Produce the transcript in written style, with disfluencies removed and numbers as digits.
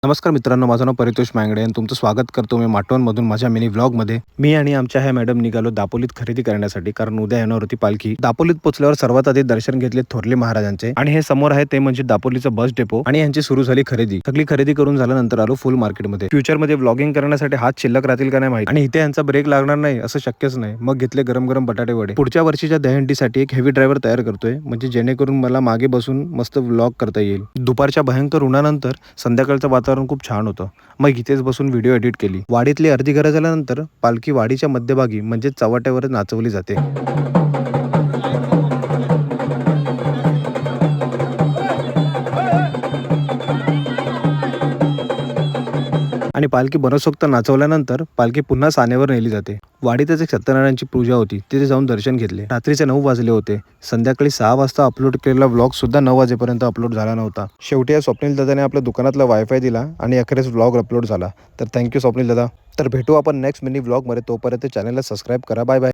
नमस्कार मित्रांनो, माझं नाव परितोष मांगडे आणि तुमचं स्वागत करतो मी माटोनमधून माझ्या मिनी व्लॉगमध्ये. मी आणि आमच्या ह्या मॅडम निघालो दापोलीत खरेदी करण्यासाठी, कारण उद्या येणार होती पालखी. दापोलीत पोहोचल्यावर सर्वात आधी दर्शन घेतले थोरले महाराजांचे आणि हे समोर आहे ते म्हणजे दापोलीचं बस डेपो आणि यांची सुरू झाली खरेदी. सगळी खरेदी करून झाल्यानंतर आलो फुल मार्केटमध्ये. फ्युचरमध्ये व्लॉगिंग करण्यासाठी हात शिल्लक राहतील का नाही माहिती, आणि इथे यांचा ब्रेक लागणार नाही असं शक्यच नाही. मग घेतले गरम गरम बटाटे वडे. पुढच्या वर्षीच्या दहीहंडीसाठी एक हेवी ड्रायव्हर तयार करतोय, म्हणजे जेणेकरून मला मागे बसून मस्त व्लॉग करता येईल. दुपारच्या भयंकर उन्हानंतर संध्याकाळचं वातावरण खूप छान होतं. मग इथेच बसून व्हिडिओ एडिट केली. वाडीतली अर्धी घरं झाल्यानंतर पालखी वाडीच्या मध्यभागी म्हणजे चव्हाट्यावर नाचवली जाते. आणि पालखी बनसोक्त नाचवल्यानंतर पालखी पुन्हा सानेवर नेली जाते. वाडीतच एक सत्यनारायणची पूजा होती, तिथे जाऊन दर्शन घेतले. रात्रीचे 9 वाजले होते. संध्याकाळी 6 वाजता अपलोड केलेला व्लॉग सुद्धा 9 वाजेपर्यंत अपलोड झाला नव्हता. शेवटी या स्वप्नील दादाने आपल्या दुकानातला वायफाय दिला आणि अखेरीस व्लॉग अपलोड झाला. तर थँक्यू स्वप्नील दादा. तर भेटू आपण नेक्स्ट मिनी व्लॉगमध्ये. तोपर्यंत चॅनलला सबस्क्राईब करा. Bye bye.